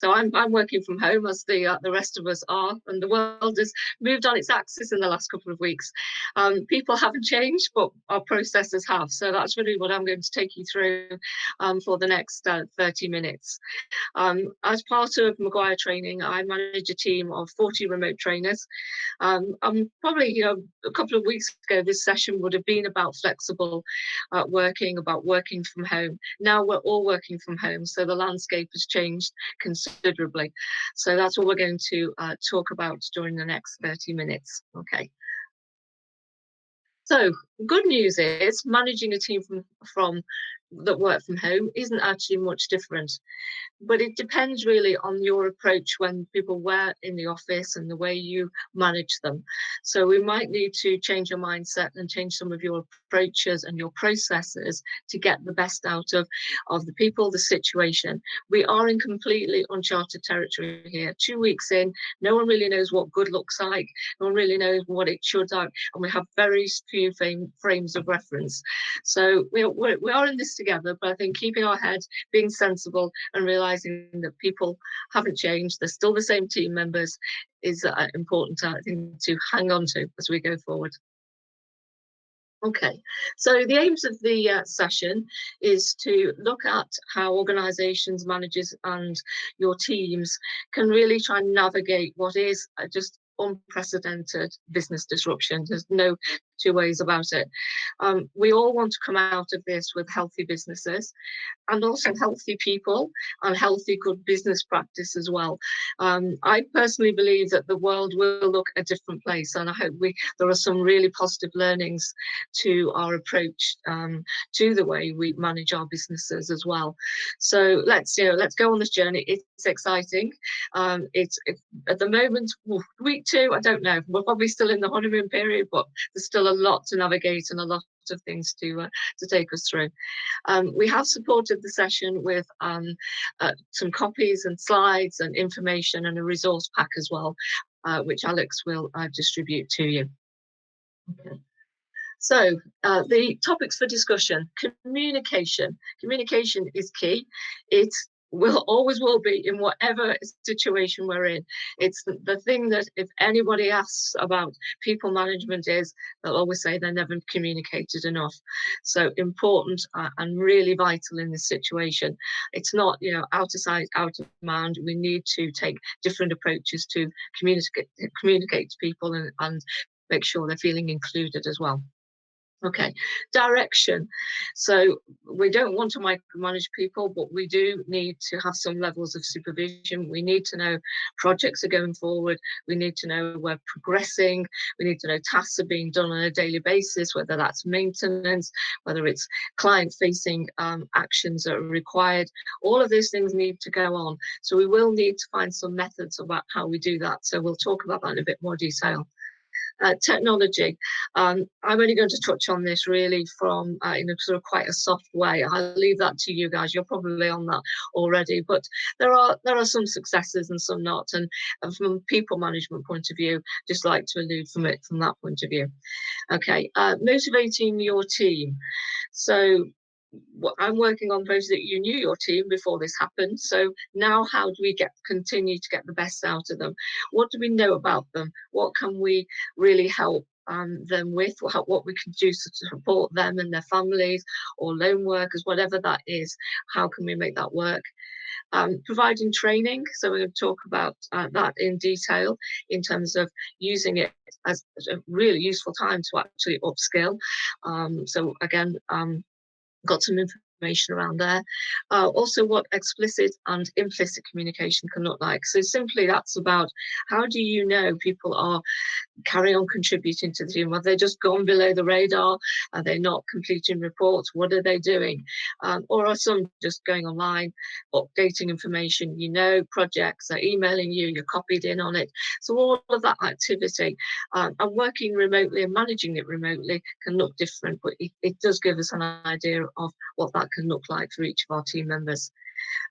So I'm working from home as the rest of us are, and the world has moved on its axis in the last couple of weeks. People haven't changed, but our processes have. So that's really what I'm going to take you through for the next 30 minutes. As part of Maguire Training, I manage a team of 40 remote trainers. Probably, a couple of weeks ago, this session would have been about flexible working, about working from home. Now we're all working from home, so the landscape has changed considerably. So that's what we're going to talk about during the next 30 minutes. Okay. So good news is managing a team from that work from home isn't actually much different. But it depends really on your approach when people were in the office and the way you manage them. So we might need to change your mindset and change some of your approaches and your processes to get the best out of the people, the situation. We are in completely uncharted territory here. 2 weeks in, no one really knows what good looks like. No one really knows what it should like. And we have very few frames of reference. So we are in this together, but I think keeping our head, being sensible and realizing that people haven't changed, they're still the same team members, is important, I think, to hang on to as we go forward. Okay, so the aims of the session is to look at how organisations, managers and your teams can really try and navigate what is just unprecedented business disruption. There's no two ways about it. We all want to come out of this with healthy businesses and also healthy people and healthy good business practice as well. I personally believe that the world will look a different place, and I hope there are some really positive learnings to our approach to the way we manage our businesses as well. So let's go on this journey. It's exciting. It's at the moment, week 2, I don't know. We're probably still in the honeymoon period, but there's still a lot to navigate and a lot of things to take us through. We have supported the session with some copies and slides and information and a resource pack as well, which Alex will distribute to you. Okay. So the topics for discussion: communication. Communication is key. It always will be in whatever situation we're in. It's the thing that if anybody asks about people management they'll always say they're never communicated enough. So important and really vital in this situation. It's not, out of sight, out of mind. We need to take different approaches to communicate to people and make sure they're feeling included as well. Okay, direction. So we don't want to micromanage people, but we do need to have some levels of supervision. We need to know projects are going forward. We need to know we're progressing. We need to know tasks are being done on a daily basis, whether that's maintenance, whether it's client-facing actions that are required. All of these things need to go on. So we will need to find some methods about how we do that. So we'll talk about that in a bit more detail. Technology. I'm only going to touch on this really from in a sort of quite a soft way. I'll leave that to you guys. You're probably on that already, but there are some successes and some not. And from a people management point of view, just like to allude from that point of view. Okay, motivating your team. So I'm working on those that you knew your team before this happened. So now how do we continue to get the best out of them? What do we know about them? What can we really help them with? What we can do to support them and their families or lone workers, whatever that is, how can we make that work? Providing training, so we're going to talk about that in detail in terms of using it as a really useful time to actually upskill. So again, got some information around there. Also what explicit and implicit communication can look like. So simply that's about how do you know people are carrying on contributing to the team? Have they just gone below the radar? Are they not completing reports? What are they doing? Or are some just going online, updating information? Projects, they're emailing you, you're copied in on it. So all of that activity and working remotely and managing it remotely can look different, but it does give us an idea of what that can look like for each of our team members.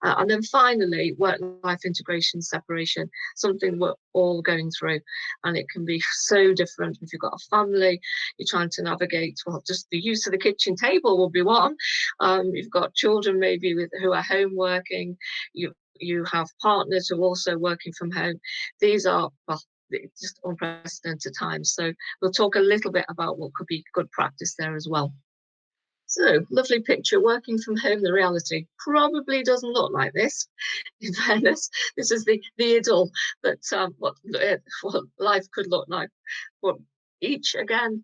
And then finally, work-life integration, separation, something we're all going through. And it can be so different if you've got a family, you're trying to navigate, well, just the use of the kitchen table will be one. You've got children maybe who are home working, you've you have partners who are also working from home. These are, well, just unprecedented times. So we'll talk a little bit about what could be good practice there as well. So, lovely picture, working from home, the reality probably doesn't look like this. In fairness, this is the idyll that what life could look like. But each, again,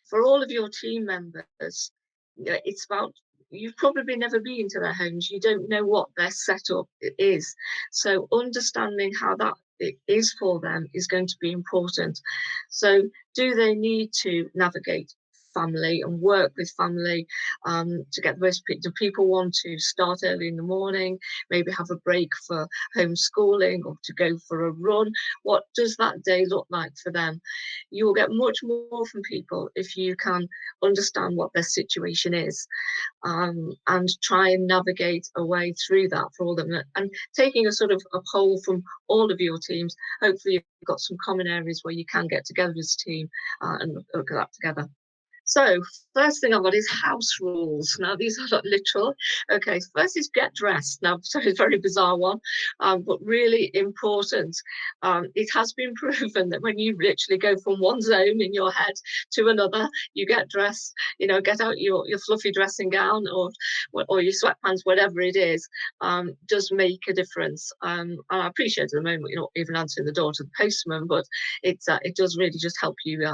for all of your team members, it's about, you've probably never been to their homes, you don't know what their setup is. So understanding how that it is for them is going to be important. So do they need to navigate family and work with family to get the most? Do people want to start early in the morning, maybe have a break for homeschooling or to go for a run? What does that day look like for them? You will get much more from people if you can understand what their situation is, and try and navigate a way through that for all of them. And taking a sort of a poll from all of your teams, hopefully you've got some common areas where you can get together as a team and look at that together. So first thing I've got is house rules. Now these are not literal. Okay, first is get dressed. Now, sorry, it's a very bizarre one, but really important. It has been proven that when you literally go from one zone in your head to another, you get dressed, get out your fluffy dressing gown or your sweatpants, whatever it is, does make a difference. And I appreciate at the moment you're not even answering the door to the postman, but it does really just help you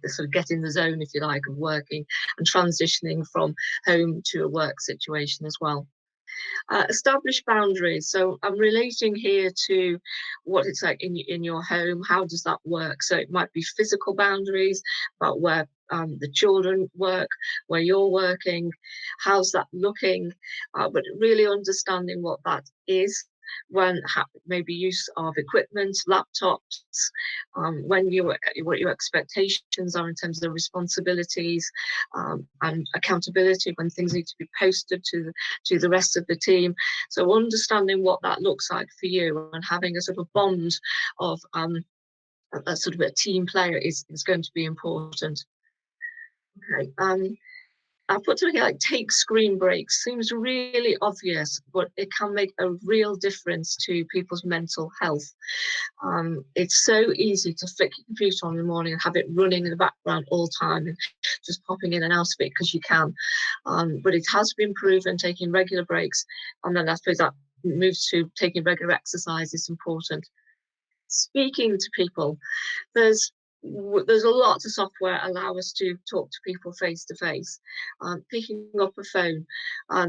sort of get in the zone, if you like, of working and transitioning from home to a work situation as well. Establish boundaries. So I'm relating here to what it's like in your home. How does that work? So it might be physical boundaries about where the children work, where you're working, how's that looking, but really understanding what that is. When maybe use of equipment, laptops, what your expectations are in terms of responsibilities and accountability, when things need to be posted to the rest of the team. So understanding what that looks like for you and having a sort of bond of a sort of a team player is going to be important. Okay. I put something like take screen breaks. Seems really obvious, but it can make a real difference to people's mental health. It's so easy to flick your computer on in the morning and have it running in the background all the time and just popping in and out of it because you can. But it has been proven taking regular breaks, and then I suppose that moves to taking regular exercise is important. Speaking to people, there's a lot of software allow us to talk to people face to face. Picking up a phone,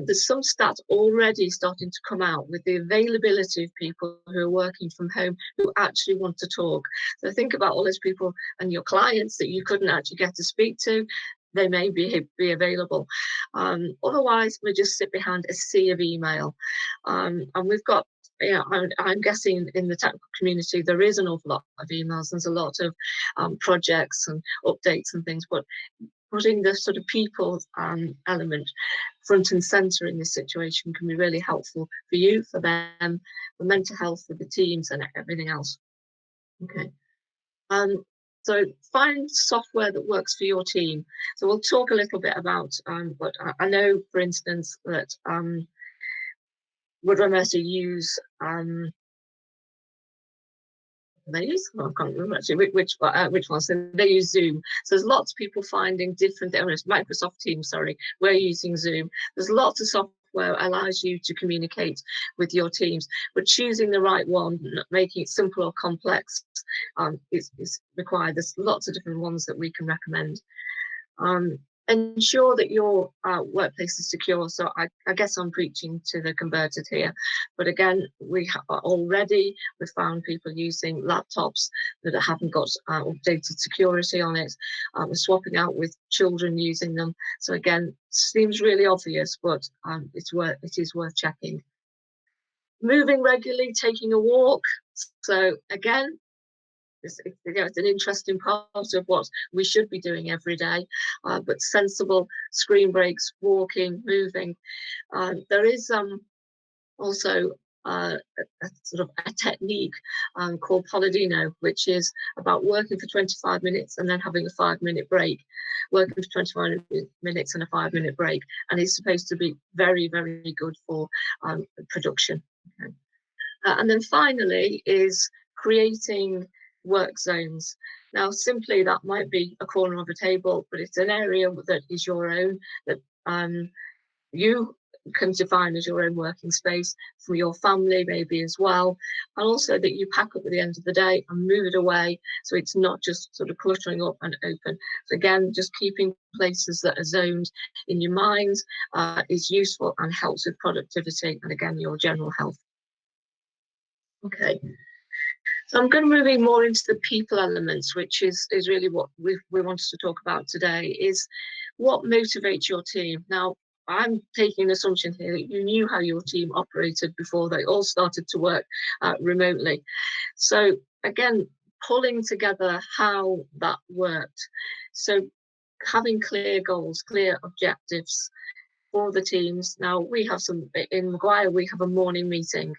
there's some stats already starting to come out with the availability of people who are working from home who actually want to talk. So think about all those people and your clients that you couldn't actually get to speak to. They may be available. Otherwise, we just sit behind a sea of email. And we've got, I'm guessing in the technical community, there is an awful lot of emails. There's a lot of projects and updates and things, but putting the sort of people element front and center in this situation can be really helpful for you, for them, for mental health, for the teams and everything else. Okay. So find software that works for your team. So we'll talk a little bit about, but I know, for instance, that Woodrow Mercer use they use, well, I can't remember actually which one. So they use Zoom. So there's lots of people finding different, Microsoft Teams, sorry, we're using Zoom. There's lots of software allows you to communicate with your teams, but choosing the right one, making it simple or complex, is required. There's lots of different ones that we can recommend. Ensure that your workplace is secure. So I guess I'm preaching to the converted here, but again, we already found people using laptops that haven't got updated security on it. We're swapping out with children using them. So again, seems really obvious, but it is worth checking. Moving regularly, taking a walk. So again, it's an interesting part of what we should be doing every day, but sensible screen breaks, walking, moving. There is also a sort of a technique called Polidino, which is about working for 25 minutes and then having a 5-minute break, working for 25 minutes and a 5-minute break, and it's supposed to be very, very good for production. Okay. And then finally is creating work zones. Now, simply that might be a corner of a table, but it's an area that is your own, that you can define as your own working space for your family maybe as well, and also that you pack up at the end of the day and move it away, so it's not just sort of cluttering up and open. So again, just keeping places that are zoned in your mind is useful and helps with productivity and again your general health. Okay, so I'm going to move in more into the people elements, which is really what we wanted to talk about today, is what motivates your team. Now, I'm taking an assumption here that you knew how your team operated before they all started to work remotely. So again, pulling together how that worked. So having clear goals, clear objectives for the teams. Now we have some, in Maguire, we have a morning meeting.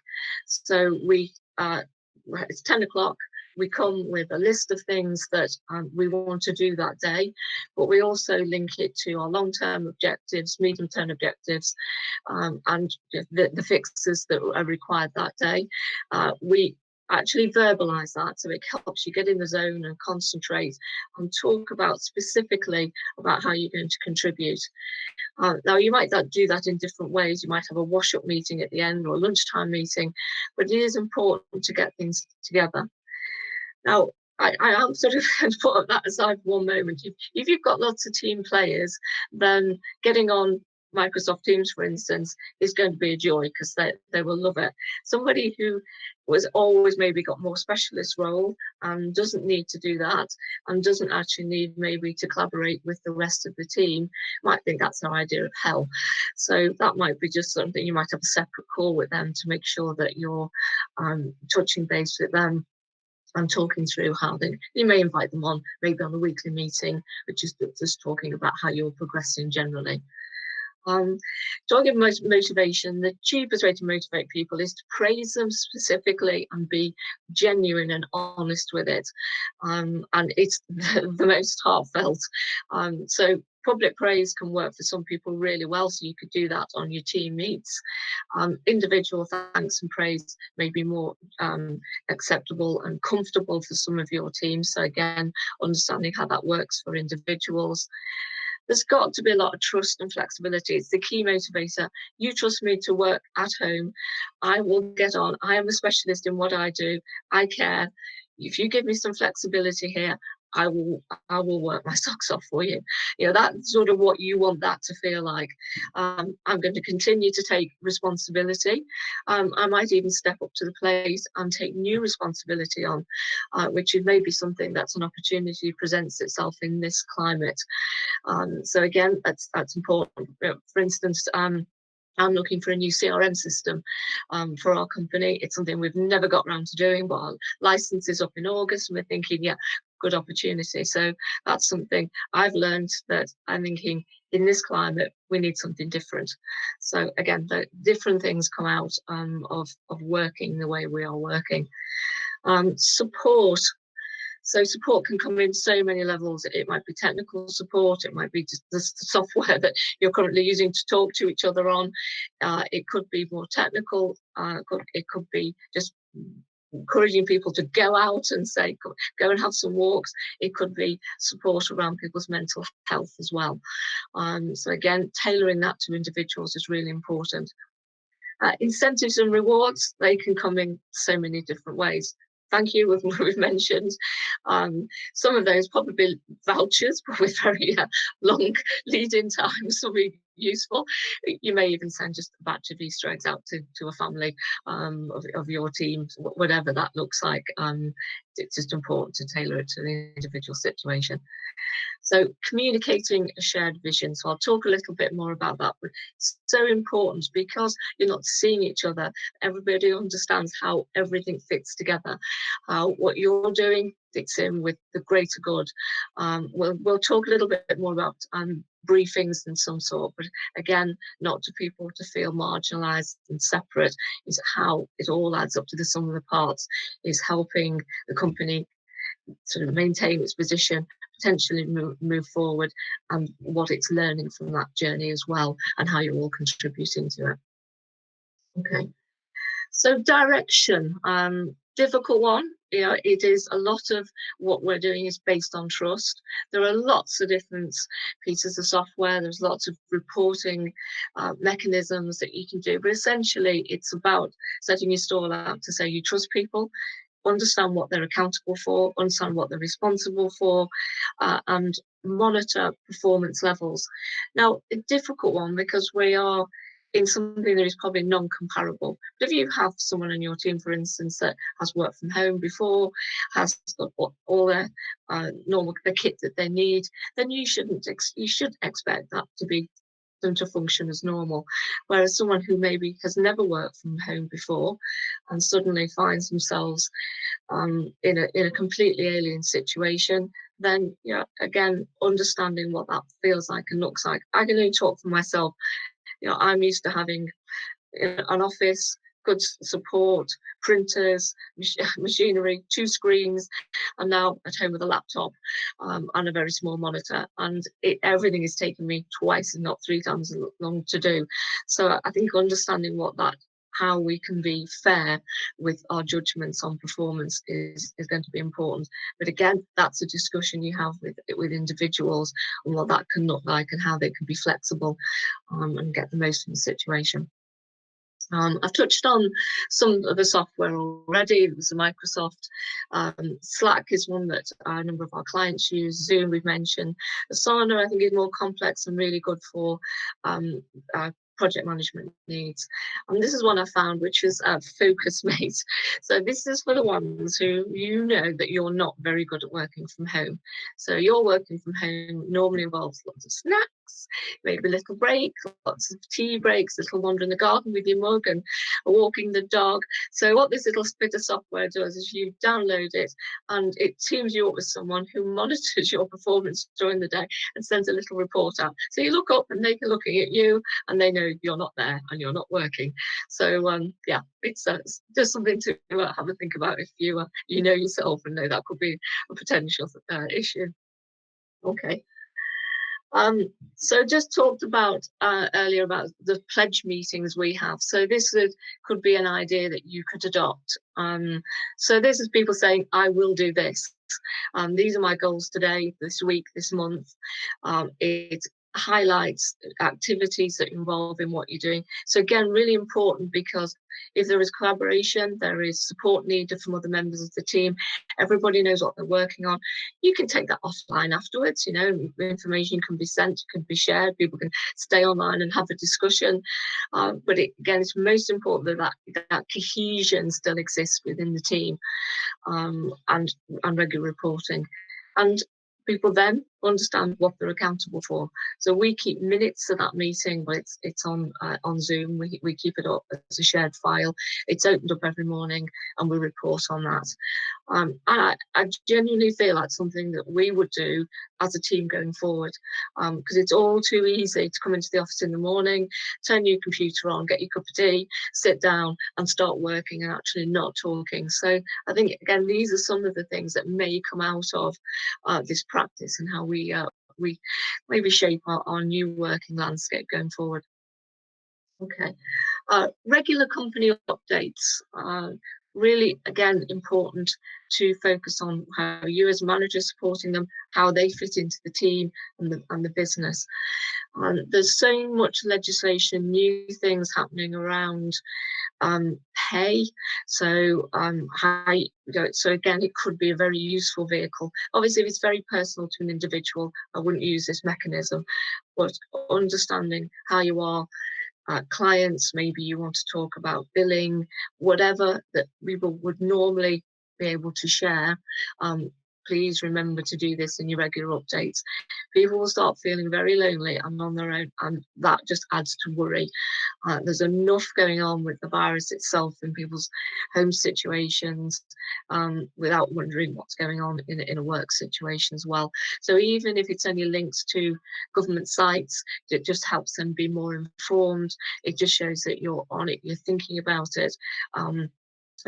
So it's 10 o'clock. We come with a list of things that we want to do that day, but we also link it to our long-term objectives, medium-term objectives, and the fixes that are required that day. We actually verbalize that, so it helps you get in the zone and concentrate and talk about specifically about how you're going to contribute. Now, you might do that in different ways. You might have a wash-up meeting at the end or a lunchtime meeting, but it is important to get things together. Now, I am sort of going to put that aside for one moment. If you've got lots of team players, then getting on Microsoft Teams, for instance, is going to be a joy because they will love it. Somebody who was always maybe got more specialist role and doesn't need to do that and doesn't actually need maybe to collaborate with the rest of the team might think that's an idea of hell. So that might be just something you might have a separate call with them to make sure that you're touching base with them and talking through how you may invite them on, maybe on a weekly meeting, which is just talking about how you're progressing generally. Talking about motivation, the cheapest way to motivate people is to praise them specifically and be genuine and honest with it. And it's the most heartfelt. So public praise can work for some people really well, so you could do that on your team meets. Individual thanks and praise may be more acceptable and comfortable for some of your teams. So again, understanding how that works for individuals. There's got to be a lot of trust and flexibility. It's the key motivator. You trust me to work at home. I will get on. I am a specialist in what I do. I care. If you give me some flexibility here, I will work my socks off for you. You know, that's sort of what you want that to feel like. I'm going to continue to take responsibility. I might even step up to the plate and take new responsibility on, which is maybe something that's an opportunity presents itself in this climate. So again, that's important. For instance, I'm looking for a new CRM system for our company. It's something we've never got around to doing, but our license is up in August, and we're thinking, yeah, good opportunity. So that's something I've learned, that I'm thinking in this climate, we need something different. So again, the different things come out of working the way we are working. Support. So support can come in so many levels. It might be technical support. It might be just the software that you're currently using to talk to each other on. It could be more technical. It could be just encouraging people to go out and say, go and have some walks. It could be support around people's mental health as well. So again, tailoring that to individuals is really important. Incentives and rewards, they can come in so many different ways. Thank you, we've mentioned. Some of those probably vouchers, but with very long lead-in times will be useful. You may even send just a batch of Easter eggs out to a family of your team, whatever that looks like. It's just important to tailor it to the individual situation. So communicating a shared vision. So I'll talk a little bit more about that, but it's so important because you're not seeing each other. Everybody understands how everything fits together, how what you're doing fits in with the greater good. We'll talk a little bit more about briefings and some sort, but again, not to people to feel marginalized and separate, is how it all adds up to the sum of the parts, is helping the company sort of maintain its position, potentially move forward, and what it's learning from that journey as well, and how you're all contributing to it. Okay, so direction, difficult one. You know, it is a lot of what we're doing is based on trust. There are lots of different pieces of software. There's lots of reporting mechanisms that you can do, but essentially it's about setting your stall out to say you trust people, understand what they're accountable for, understand what they're responsible for, and monitor performance levels. Now, a difficult one because we are in something that is probably non-comparable. But if you have someone in your team, for instance, that has worked from home before, has got all their normal the kit that they need, then you should expect that to be them to function as normal. Whereas someone who maybe has never worked from home before and suddenly finds themselves in a completely alien situation, then again, understanding what that feels like and looks like. I can only talk for myself. I'm used to having an office, good support, printers, machinery, 2 screens, and now at home with a laptop and a very small monitor. And everything is taking me twice and not 3 times as long to do. So I think understanding how we can be fair with our judgments on performance is going to be important. But again, that's a discussion you have with individuals on what that can look like and how they can be flexible and get the most from the situation. I've touched on some of the software already. There's a Microsoft. Slack is one that a number of our clients use. Zoom, we've mentioned. Asana, I think, is more complex and really good for project management needs. And this is one I found, which is FocusMate. So this is for the ones who that you're not very good at working from home. So your working from home normally involves lots of snacks, maybe a little break, lots of tea breaks, a little wander in the garden with your mug and walking the dog. So what this little bit of software does is you download it and it teams you up with someone who monitors your performance during the day and sends a little report out. So you look up and they're looking at you and they know you're not there and you're not working. So it's just something to have a think about if you know yourself and know that could be a potential issue. Okay. So just talked about earlier about the pledge meetings we have. So this could be an idea that you could adopt. So this is people saying, I will do this. These are my goals today, this week, this month. It highlights activities that involve in what you're doing. So again, really important, because if there is collaboration, there is support needed from other members of the team, everybody knows what they're working on. You can take that offline afterwards, information can be sent, can be shared, people can stay online and have a discussion. But again, it's most important that cohesion still exists within the team, and regular reporting. And people then understand what they're accountable for. So we keep minutes of that meeting, but it's on Zoom. We keep it up as a shared file. It's opened up every morning, and we report on that. And I genuinely feel that's something that we would do as a team going forward, because it's all too easy to come into the office in the morning, turn your computer on, get your cup of tea, sit down and start working and actually not talking. So I think, again, these are some of the things that may come out of this practice and how we maybe shape our new working landscape going forward. Okay. Regular company updates are really, again, important to focus on how you as a manager supporting them, how they fit into the team and the business. There's so much legislation, new things happening around pay. So so again, it could be a very useful vehicle. Obviously, if it's very personal to an individual, I wouldn't use this mechanism, but understanding how you are clients, maybe you want to talk about billing, whatever that people would normally be able to share. please remember to do this in your regular updates. People will start feeling very lonely and on their own, and that just adds to worry. There's enough going on with the virus itself in people's home situations, without wondering what's going on in a work situation as well. So even if it's only links to government sites, it just helps them be more informed. It just shows that you're on it, you're thinking about it, and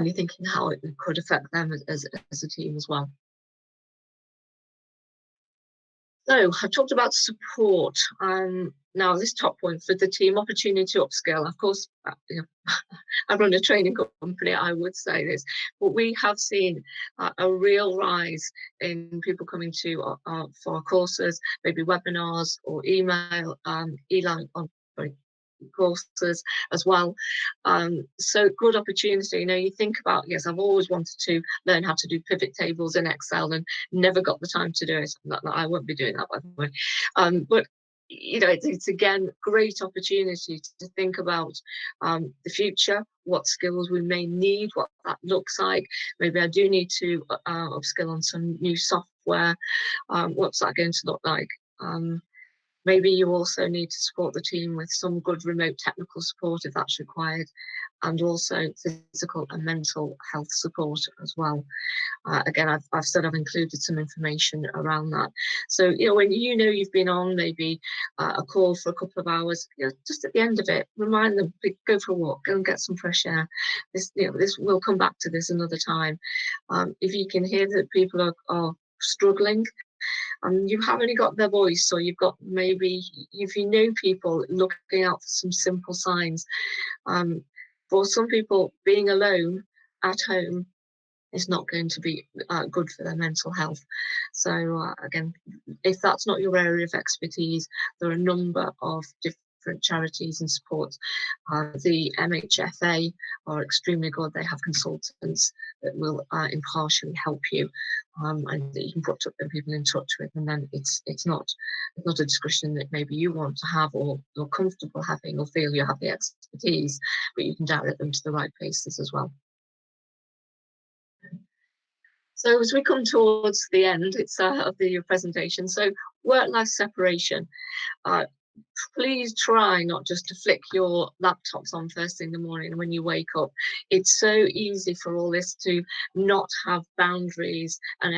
you're thinking how it could affect them as a team as well. So I've talked about support. Now this top point for the team, opportunity to upskill. Of course, I run a training company, I would say this, but we have seen a real rise in people coming to for our courses, maybe webinars or email, e-learning on courses as well. So good opportunity. You think about, yes, I've always wanted to learn how to do pivot tables in Excel and never got the time to do it. I won't be doing that, by the way. But it's again great opportunity to think about the future, what skills we may need, what that looks like. Maybe I do need to upskill on some new software. What's that going to look like? Maybe you also need to support the team with some good remote technical support if that's required, and also physical and mental health support as well. Again, I've said I've included some information around that. So, when you've been on maybe a call for a couple of hours, just at the end of it, remind them, go for a walk, go and get some fresh air. This we'll come back to this another time. If you can hear that people are struggling, and you haven't got their voice, or you've got maybe, if people looking out for some simple signs. For some people, being alone at home is not going to be good for their mental health. So again, if that's not your area of expertise, there are a number of different charities and supports. The MHFA are extremely good. They have consultants that will impartially help you, and that you can put people in touch with. And then it's not a discussion that maybe you want to have or you're comfortable having or feel you have the expertise, but you can direct them to the right places as well. So as we come towards the end, of the presentation, so work-life separation. Please try not just to flick your laptops on first thing in the morning when you wake up. It's so easy for all this to not have boundaries and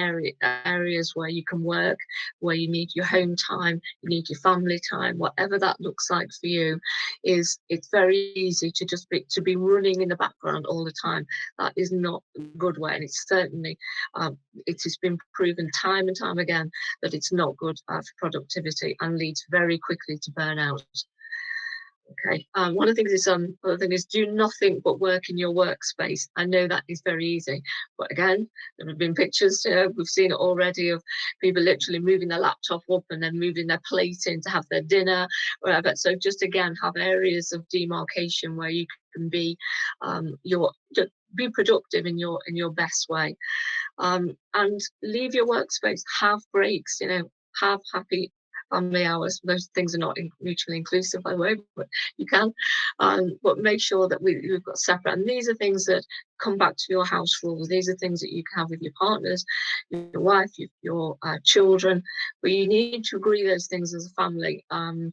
areas where you can work, where you need your home time, you need your family time, whatever that looks like for you. It's very easy to be running in the background all the time. That is not a good way, and it's certainly it has been proven time and time again that it's not good for productivity and leads very quickly to burnout. Okay. One of the things is do nothing but work in your workspace. I know that is very easy, but again, there have been pictures, we've seen it already, of people literally moving their laptop up and then moving their plate in to have their dinner, whatever. So just again, have areas of demarcation where you can be be productive in your best way, and leave your workspace. Have breaks. Have happy family hours. Those things are not mutually inclusive, by the way, but you can. But make sure that we've got separate. And these are things that come back to your house rules. These are things that you can have with your partners, your wife, your children. But you need to agree those things as a family. And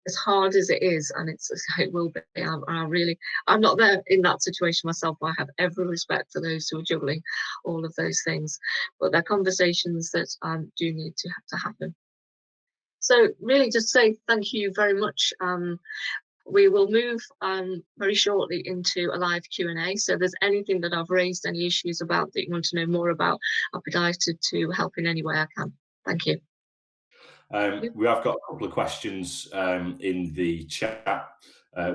as hard as it is, and it will be, I'm not there in that situation myself, but I have every respect for those who are juggling all of those things. But they're conversations that do need to happen. So really just say thank you very much. We will move very shortly into a live Q&A. So if there's anything that I've raised, any issues about that you want to know more about, I'll be delighted to help in any way I can. Thank you. We have got a couple of questions in the chat.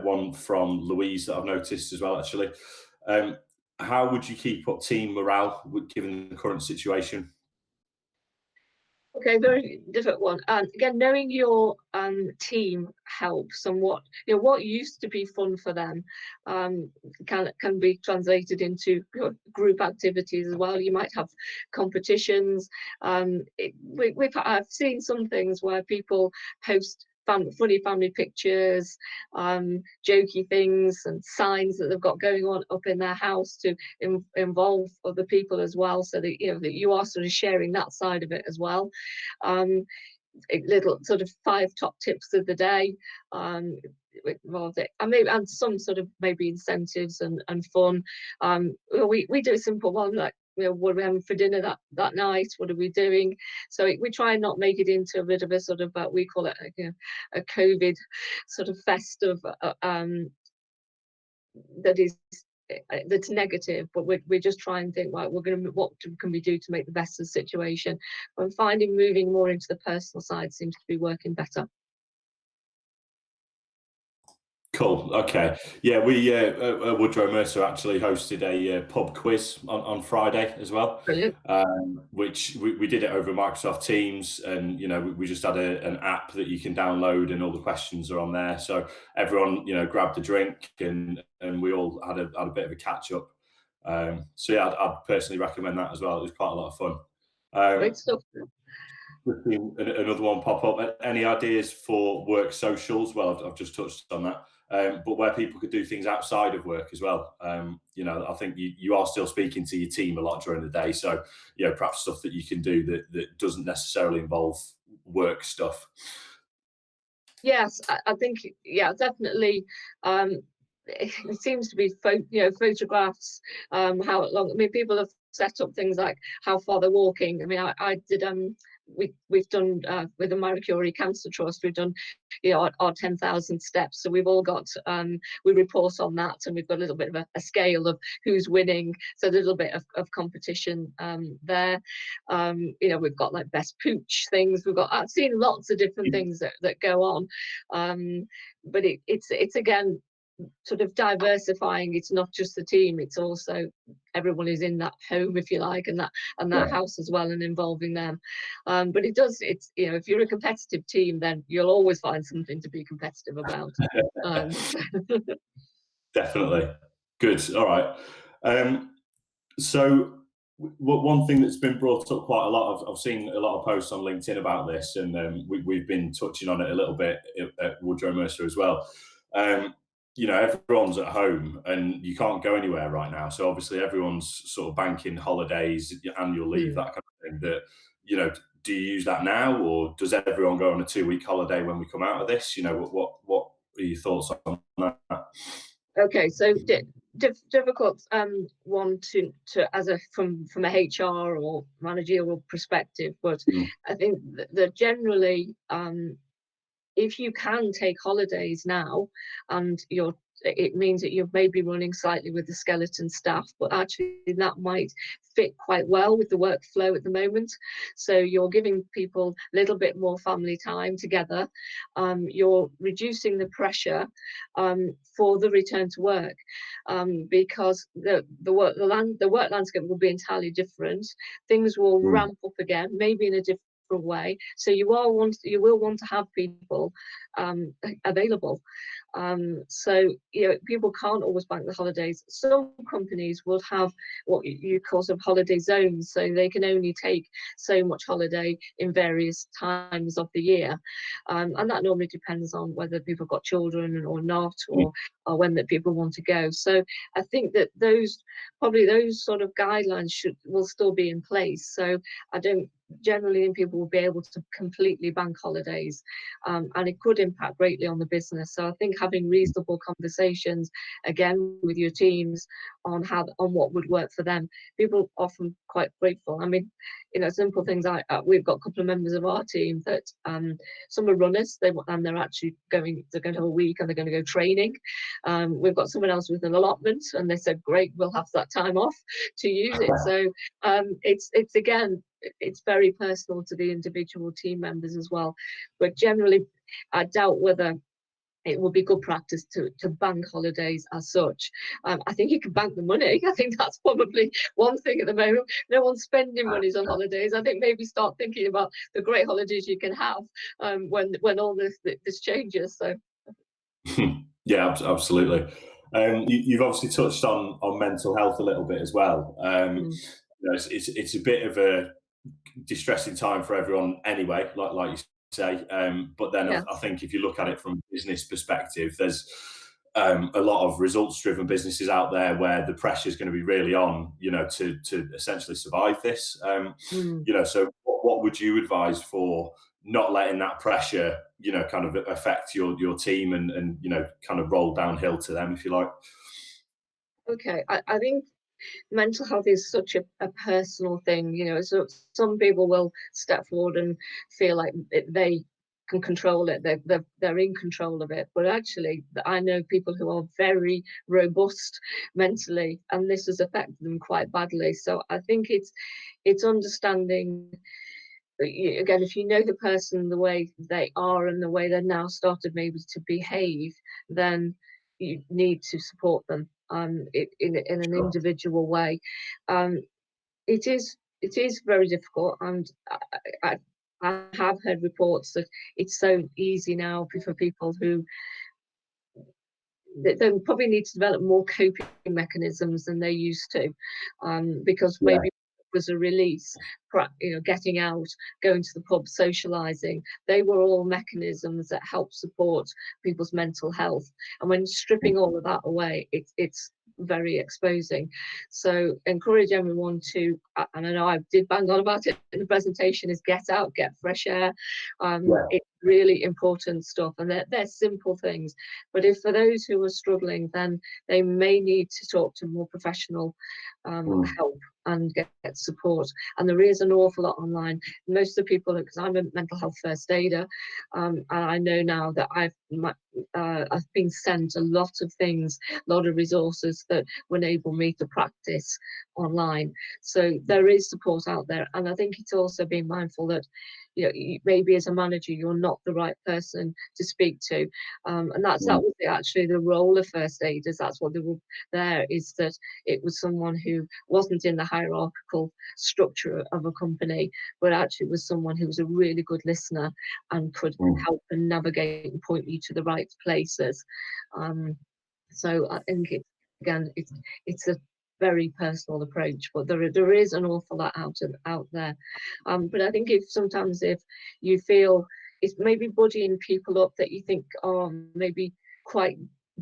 One from Louise that I've noticed as well, actually. How would you keep up team morale given the current situation? Okay, very different one. Again, knowing your team helps, and what used to be fun for them can be translated into group activities as well. You might have competitions. I've seen some things where people host funny family pictures, jokey things and signs that they've got going on up in their house to involve other people as well, so that that you are sort of sharing that side of it as well. Little sort of 5 top tips of the day, involved it, and some sort of maybe incentives and fun. We do a simple one like, what are we having for dinner that night? What are we doing? So we try and not make it into a bit of a sort of we call it a COVID sort of festive that's negative, but we just try and think, right, what can we do to make the best of the situation? I'm finding moving more into the personal side seems to be working better. Cool. Okay. Yeah, we Woodrow Mercer actually hosted a pub quiz on Friday as well. Brilliant. Which we did it over Microsoft Teams, and we just had an app that you can download, and all the questions are on there. So everyone grabbed a drink, and we all had a bit of a catch up. So yeah, I'd personally recommend that as well. It was quite a lot of fun. Great stuff. Another one pop up. Any ideas for work socials? Well, I've just touched on that. But where people could do things outside of work as well. I think you are still speaking to your team a lot during the day, so perhaps stuff that you can do that doesn't necessarily involve work stuff. Yes, I think definitely. It seems to be photographs, how long. I mean, people have set up things like how far they're walking. I mean, I did we've done with the Marie Curie Cancer Trust, we've done our 10,000 steps, so we've all got we report on that, and we've got a little bit of a scale of who's winning, so there's a little bit of competition there. We've got like best pooch things, I've seen lots of different things that go on, but it's again sort of diversifying. It's not just the team, it's also everyone is in that home, if you like, and that house as well, and involving them. But it's if you're a competitive team, then you'll always find something to be competitive about. Definitely. Good. All right. So one thing that's been brought up quite a lot, I've seen a lot of posts on LinkedIn about this, and we've been touching on it a little bit at Woodrow Mercer as well. Everyone's at home and you can't go anywhere right now. So obviously everyone's sort of banking holidays, annual leave, that kind of thing. Do you use that now, or does everyone go on a 2-week holiday when we come out of this? What are your thoughts on that? Okay, so difficult one to from a HR or managerial perspective, but I think that generally if you can take holidays now, and it means that you're maybe running slightly with the skeleton staff, but actually that might fit quite well with the workflow at the moment. So you're giving people a little bit more family time together. You're reducing the pressure for the return to work, because the work landscape will be entirely different. Things will ramp up again, maybe in a different way. So you will want to have people available. So people can't always bank the holidays. Some companies will have what you call some holiday zones, so they can only take so much holiday in various times of the year, and that normally depends on whether people have got children or not, or when that people want to go. So I think that those sort of guidelines will still be in place. So I don't generally think people will be able to completely bank holidays, and it could impact greatly on the business. So I think having reasonable conversations again with your teams on what would work for them. People are often quite grateful. I mean, simple things like we've got a couple of members of our team that some are runners, and they're going to have a week and they're going to go training. We've got someone else with an allotment, and they said, great, we'll have that time off to use it. So it's again, it's very personal to the individual team members as well. But generally, I doubt whether it would be good practice to bank holidays as such. I think you can bank the money. I think that's probably one thing at the moment. No one's spending monies on holidays. I think maybe start thinking about the great holidays you can have when all this changes. So. Yeah, absolutely. You've obviously touched on mental health a little bit as well. It's a bit of a distressing time for everyone anyway, like you say. But then Yes. I think if you look at it from a business perspective, there's a lot of results-driven businesses out there where the pressure is going to be really on, to essentially survive this. So what would you advise for not letting that pressure, kind of affect your team and kind of roll downhill to them, if you like? Okay, I think mental health is such a personal thing, so some people will step forward and feel like they can control it, they're in control of it, but actually I know people who are very robust mentally, and this has affected them quite badly. So I think it's understanding that again, if you know the person the way they are and the way they're now started maybe to behave, then you need to support them in an Sure. individual way. Um, it is very difficult, and I, I have heard reports that it's so easy now for people who they probably need to develop more coping mechanisms than they used to, because Yeah. maybe it was a release, getting out, going to the pub, socializing. They were all mechanisms that help support people's mental health. And when stripping all of that away, it's very exposing. So encourage everyone to, and I know I did bang on about it in the presentation, is get out, get fresh air. Yeah. It's really important stuff, and they're simple things. But if for those who are struggling, then they may need to talk to more professional help and get support. And there is an awful lot online. Most of the people, because I'm a mental health first aider, and I know now that I've been sent a lot of things, a lot of resources that will enable me to practice online. So there is support out there, and I think it's also being mindful that maybe as a manager you're not the right person to speak to, and that was actually the role of first aiders. That's what they were there, is that it was someone who wasn't in the hierarchical structure of a company, but actually was someone who was a really good listener and could help and navigate and point you to the right places. So I think it's a very personal approach, but there is an awful lot out there. But I think if you feel it's maybe buddying people up that you think are maybe quite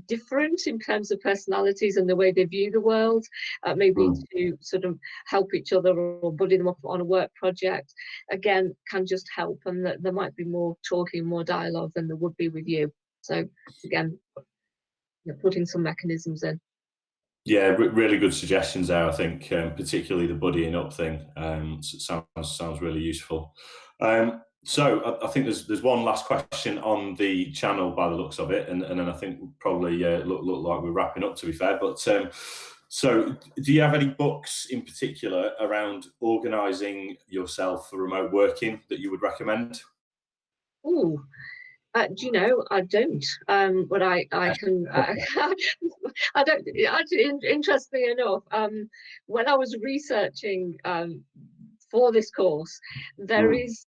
different in terms of personalities and the way they view the world, maybe to sort of help each other or buddy them up on a work project, again, can just help, and that there might be more talking, more dialogue than there would be with you. So again, putting some mechanisms in. Yeah, really good suggestions there. I think, particularly the buddying up thing, sounds really useful. So I think there's one last question on the channel by the looks of it, and then I think we'll probably look like we're wrapping up, to be fair. But so, do you have any books in particular around organising yourself for remote working that you would recommend? Ooh. Do you know, I don't, but I can, I don't, actually, interestingly enough, when I was researching for this course, there is,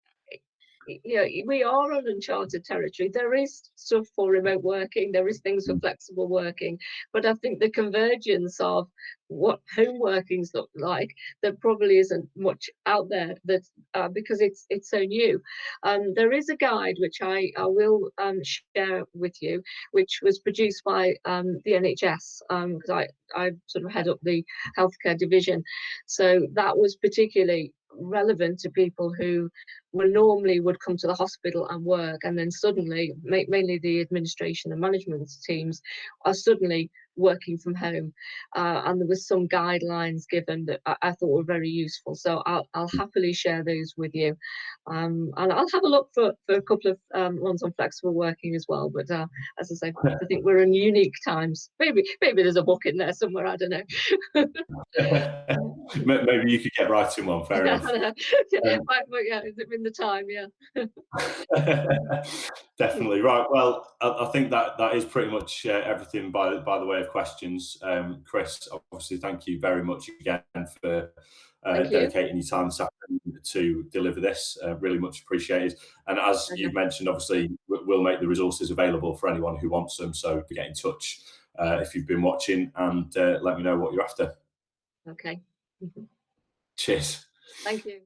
we are on uncharted territory. There is stuff for remote working, there is things for flexible working, but I think the convergence of what home workings look like, there probably isn't much out there that because it's so new. There is a guide which I will share with you, which was produced by the NHS, because I sort of head up the healthcare division, so that was particularly relevant to people who normally would come to the hospital and work, and then suddenly, mainly the administration and management teams, are suddenly working from home, and there was some guidelines given that I thought were very useful. So I'll happily share those with you, and I'll have a look for a couple of ones on flexible working as well. But as I say, I think we're in unique times. Maybe there's a book in there somewhere. I don't know. Maybe you could get writing one. Fair enough. Yeah, is it in the time? Yeah. Definitely right. Well, I think that is pretty much everything by the way of questions. Chris, obviously, thank you very much again for Thank you. dedicating your time this afternoon to deliver this. Really much appreciated. And as you mentioned, obviously, we'll make the resources available for anyone who wants them. So get in touch if you've been watching, and let me know what you're after. Okay. Cheers. Thank you.